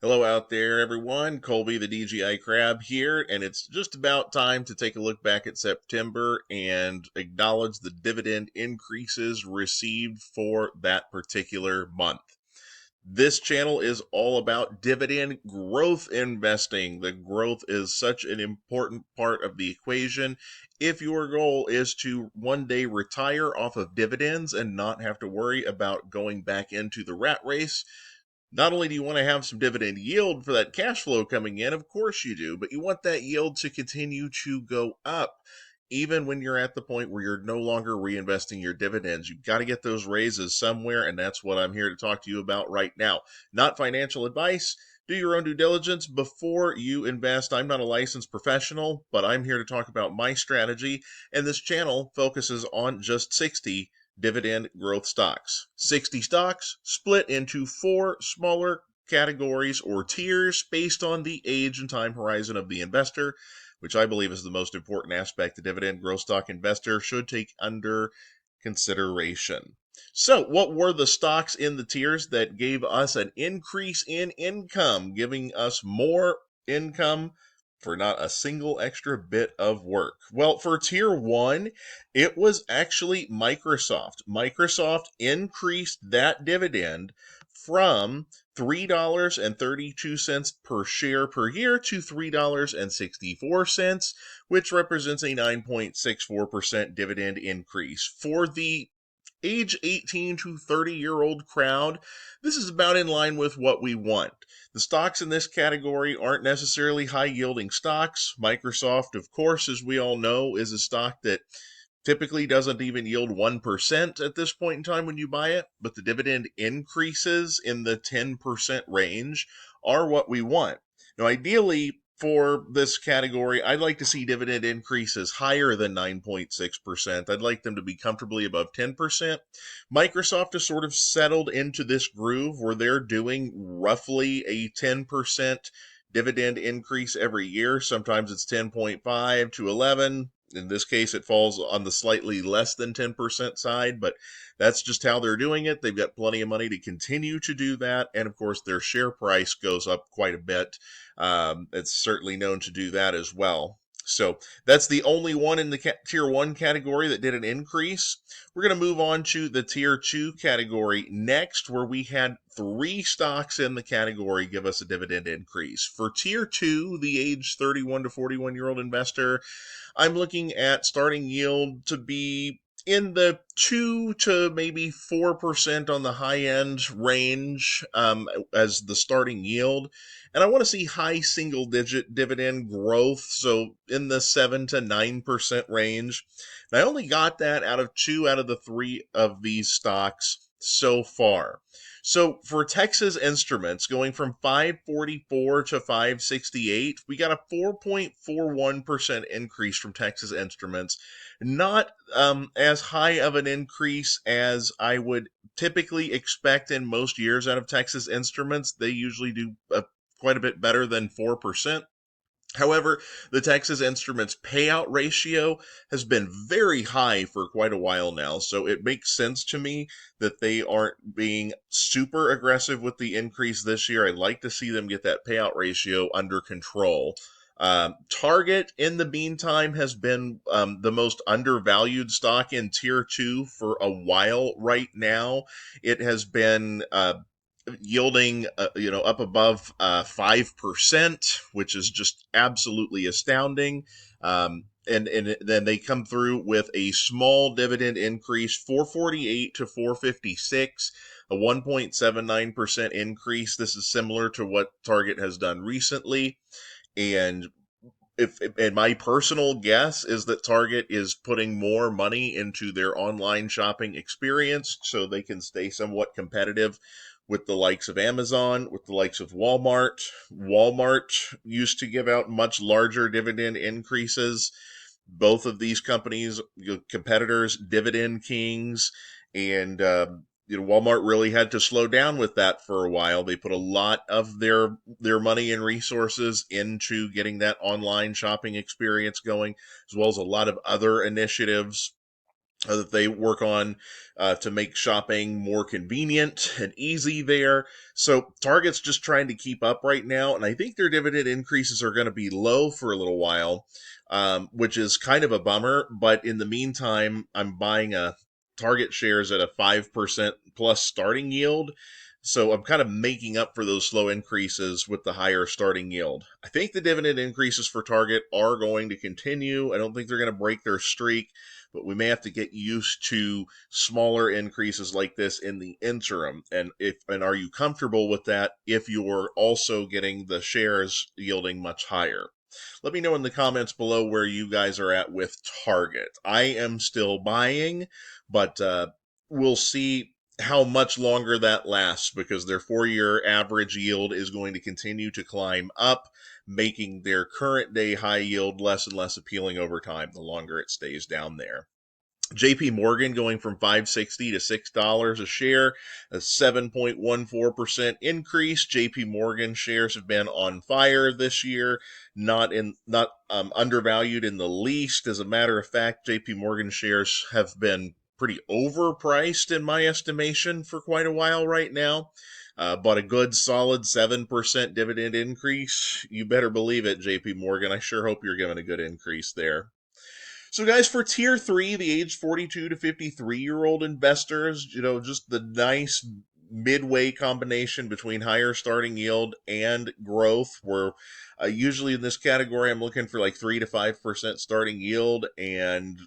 Hello out there, everyone. Colby, the DGI Crab here, and it's just about time to take a look back at September and acknowledge the dividend increases received for that particular month. This channel is all about dividend growth investing. The growth is such an important part of the equation. If your goal is to one day retire off of dividends and not have to worry about going back into the rat race, not only do you want to have some dividend yield for that cash flow coming in, of course you do, but you want that yield to continue to go up. Even when you're at the point where you're no longer reinvesting your dividends, you've got to get those raises somewhere, and that's what I'm here to talk to you about right now. Not financial advice. Do your own due diligence before you invest. I'm not a licensed professional, but I'm here to talk about my strategy, and this channel focuses on just 60 dividend growth stocks. 60 stocks split into 4 smaller categories or tiers based on the age and time horizon of the investor, which I believe is the most important aspect the dividend growth stock investor should take under consideration. So, what were the stocks in the tiers that gave us an increase in income, giving us more income for not a single extra bit of work? Well, for tier 1, it was actually Microsoft. Microsoft increased that dividend from $3.32 per share per year to $3.64, which represents a 9.64% dividend increase. For the age 18 to 30-year-old crowd, this is about in line with what we want. The stocks in this category aren't necessarily high-yielding stocks. Microsoft, of course, as we all know, is a stock that typically doesn't even yield 1% at this point in time when you buy it, but the dividend increases in the 10% range are what we want. Now, ideally, for this category, I'd like to see dividend increases higher than 9.6%. I'd like them to be comfortably above 10%. Microsoft has sort of settled into this groove where they're doing roughly a 10% dividend increase every year. Sometimes it's 10.5 to 11. In this case, it falls on the slightly less than 10% side, but that's just how they're doing it. They've got plenty of money to continue to do that. And of course, their share price goes up quite a bit. It's certainly known to do that as well. So that's the only one in the tier 1 category that did an increase. We're going to move on to the tier 2 category next, where we had 3 stocks in the category give us a dividend increase. For tier 2, the age 31 to 41-year-old investor, I'm looking at starting yield to be in the 2 to maybe 4% on the high end range as the starting yield. And I want to see high single digit dividend growth, so in the 7 to 9% range. And I only got that out of 2 out of the 3 of these stocks so far. So for Texas Instruments, going from 544 to 568, we got a 4.41% increase from Texas Instruments. Not as high of an increase as I would typically expect in most years out of Texas Instruments. They usually do quite a bit better than 4%. However, the Texas Instruments payout ratio has been very high for quite a while now, so it makes sense to me that they aren't being super aggressive with the increase this year. I'd like to see them get that payout ratio under control. Target, in the meantime, has been the most undervalued stock in Tier 2 for a while right now. It has been yielding, up above 5%, which is just absolutely astounding. And then they come through with a small dividend increase, 448 to 456, a 1.79% increase. This is similar to what Target has done recently. And and my personal guess is that Target is putting more money into their online shopping experience so they can stay somewhat competitive with the likes of Amazon, with the likes of Walmart. Walmart used to give out much larger dividend increases. Both of these companies, competitors, dividend kings, and Walmart really had to slow down with that for a while. They put a lot of their money and resources into getting that online shopping experience going, as well as a lot of other initiatives. that they work on to make shopping more convenient and easy there. So Target's just trying to keep up right now, and I think their dividend increases are going to be low for a little while, which is kind of a bummer. But in the meantime, I'm buying a Target shares at a 5% plus starting yield. So I'm kind of making up for those slow increases with the higher starting yield. I think the dividend increases for Target are going to continue. I don't think they're going to break their streak, but we may have to get used to smaller increases like this in the interim. And are you comfortable with that if you're also getting the shares yielding much higher? Let me know in the comments below where you guys are at with Target. I am still buying, but we'll see how much longer that lasts, because their 4-year average yield is going to continue to climb up, making their current day high yield less and less appealing over time the longer it stays down there. JP Morgan going from 5.60 to $6 a share, a 7.14% increase. JP Morgan shares have been on fire this year, not undervalued in the least. As a matter of fact, JP Morgan shares have been pretty overpriced in my estimation for quite a while right now. But a good solid 7% dividend increase. You better believe it, JP Morgan. I sure hope you're giving a good increase there. So, guys, for tier three, the age 42 to 53-year-old investors, just the nice midway combination between higher starting yield and growth. Where usually in this category, I'm looking for like 3 to 5% starting yield and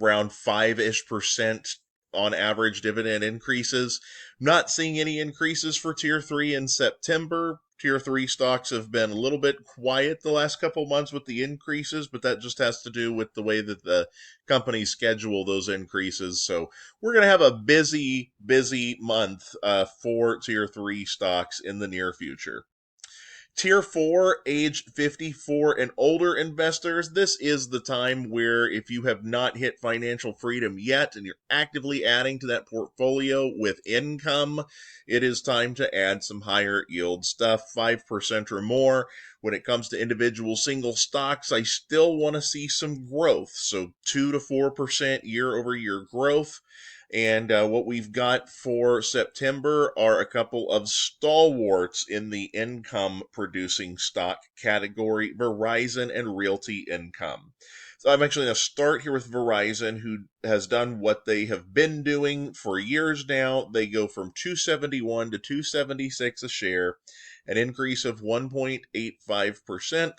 around 5-ish% on average dividend increases. Not seeing any increases for tier three in September. Tier 3 stocks have been a little bit quiet the last couple months with the increases, but that just has to do with the way that the companies schedule those increases. So we're going to have a busy, busy month for Tier 3 stocks in the near future. Tier 4, age 54 and older investors, this is the time where if you have not hit financial freedom yet and you're actively adding to that portfolio with income, it is time to add some higher yield stuff, 5% or more. When it comes to individual single stocks, I still want to see some growth, so 2 to 4% year over year growth. And what we've got for September are a couple of stalwarts in the income producing stock category, Verizon and Realty Income. So I'm actually going to start here with Verizon, who has done what they have been doing for years now. They go from 271 to 276 a share, an increase of 1.85%.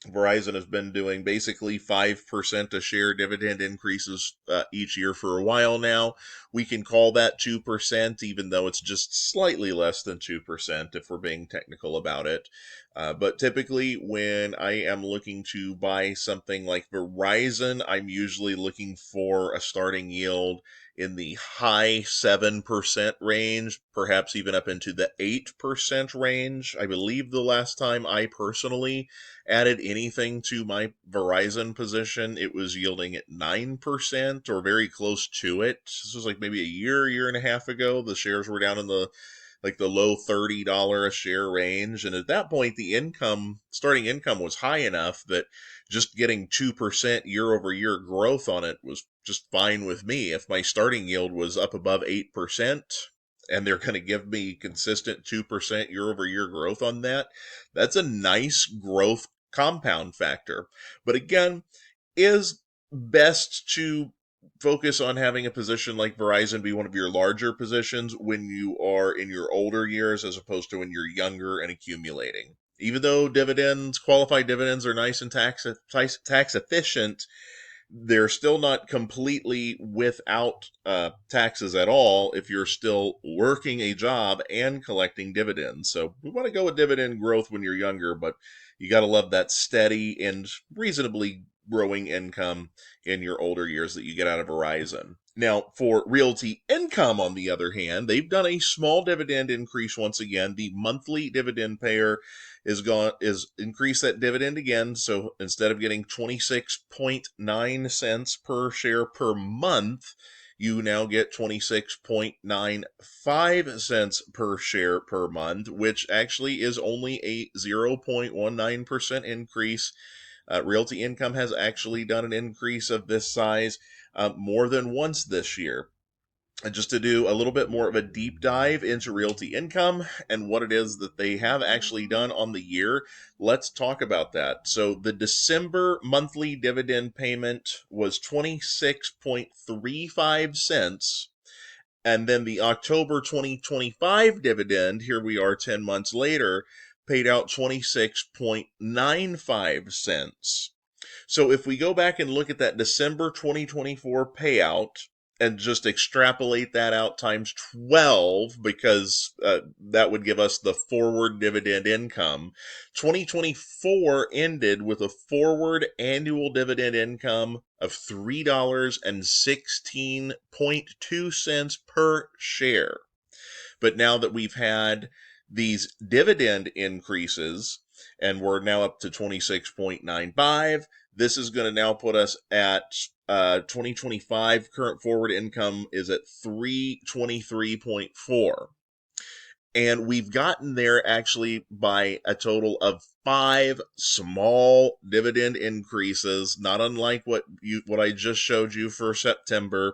Verizon has been doing basically 5% a share dividend increases each year for a while now. We can call that 2%, even though it's just slightly less than 2% if we're being technical about it. But typically, when I am looking to buy something like Verizon, I'm usually looking for a starting yield in the high 7% range, perhaps even up into the 8% range. I believe the last time I personally added anything to my Verizon position, it was yielding at 9% or very close to it. This was like maybe a year and a half ago. The shares were down in the low $30 a share range. And at that point, the starting income was high enough that just getting 2% year over year growth on it was just fine with me. If my starting yield was up above 8%, and they're going to give me consistent 2% year over year growth on that, that's a nice growth compound factor. But again, is best to focus on having a position like Verizon be one of your larger positions when you are in your older years as opposed to when you're younger and accumulating. Even though qualified dividends are nice and tax efficient, they're still not completely without taxes at all if you're still working a job and collecting dividends. So we want to go with dividend growth when you're younger, but you got to love that steady and reasonably growing income in your older years that you get out of Verizon. Now, for Realty Income, on the other hand, they've done a small dividend increase once again. The monthly dividend payer is increased that dividend again. So instead of getting 26.9 cents per share per month, you now get 26.95 cents per share per month, which actually is only a 0.19% increase Realty Income has actually done an increase of this size more than once this year. And just to do a little bit more of a deep dive into Realty Income and what it is that they have actually done on the year, let's talk about that. So the December monthly dividend payment was 26.35 cents. And then the October 2025 dividend, here we are 10 months later, paid out 26.95 cents. So if we go back and look at that December 2024 payout and just extrapolate that out times 12, because that would give us the forward dividend income, 2024 ended with a forward annual dividend income of $3.16.2 per share. But now that we've had these dividend increases, and we're now up to 26.95, this is going to now put us at 2025 current forward income is at 323.4. And we've gotten there actually by a total of 5 small dividend increases, not unlike what I just showed you for September.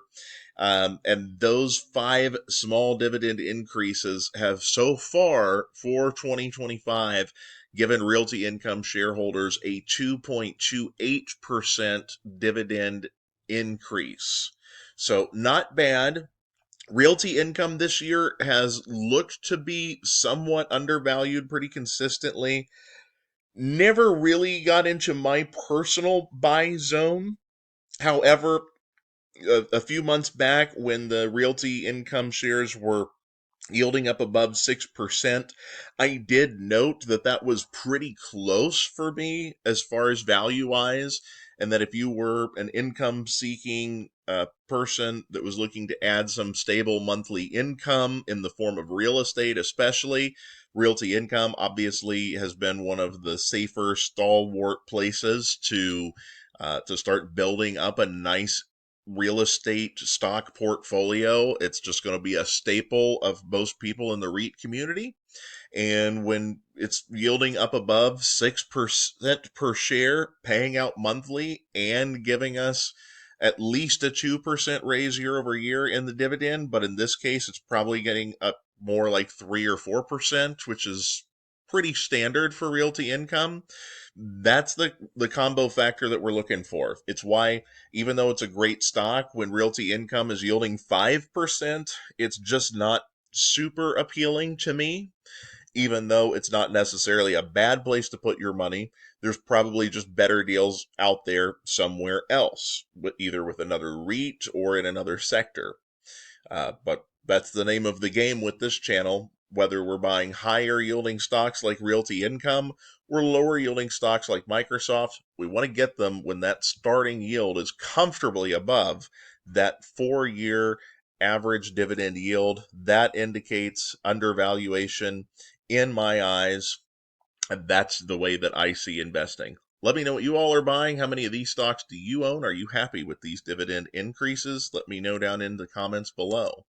And those 5 small dividend increases have so far for 2025 given Realty Income shareholders a 2.28% dividend increase. So not bad. Realty Income this year has looked to be somewhat undervalued pretty consistently. Never really got into my personal buy zone. However, a few months back when the Realty Income shares were yielding up above 6%, I did note that that was pretty close for me as far as value wise, and that if you were an income seeking person that was looking to add some stable monthly income in the form of real estate, especially, Realty Income obviously has been one of the safer stalwart places to start building up a nice real estate stock portfolio. It's just going to be a staple of most people in the REIT community. And when it's yielding up above 6% per share, paying out monthly, and giving us at least a 2% raise year over year in the dividend, but in this case, it's probably getting up more like 3 or 4%, which is pretty standard for Realty Income. That's the combo factor that we're looking for. It's why, even though it's a great stock, when Realty Income is yielding 5%, it's just not super appealing to me. Even though it's not necessarily a bad place to put your money, there's probably just better deals out there somewhere else, either with another REIT or in another sector. But that's the name of the game with this channel. Whether we're buying higher yielding stocks like Realty Income or lower yielding stocks like Microsoft, we want to get them when that starting yield is comfortably above that 4-year average dividend yield. That indicates undervaluation in my eyes, and that's the way that I see investing. Let me know what you all are buying. How many of these stocks do you own? Are you happy with these dividend increases? Let me know down in the comments below.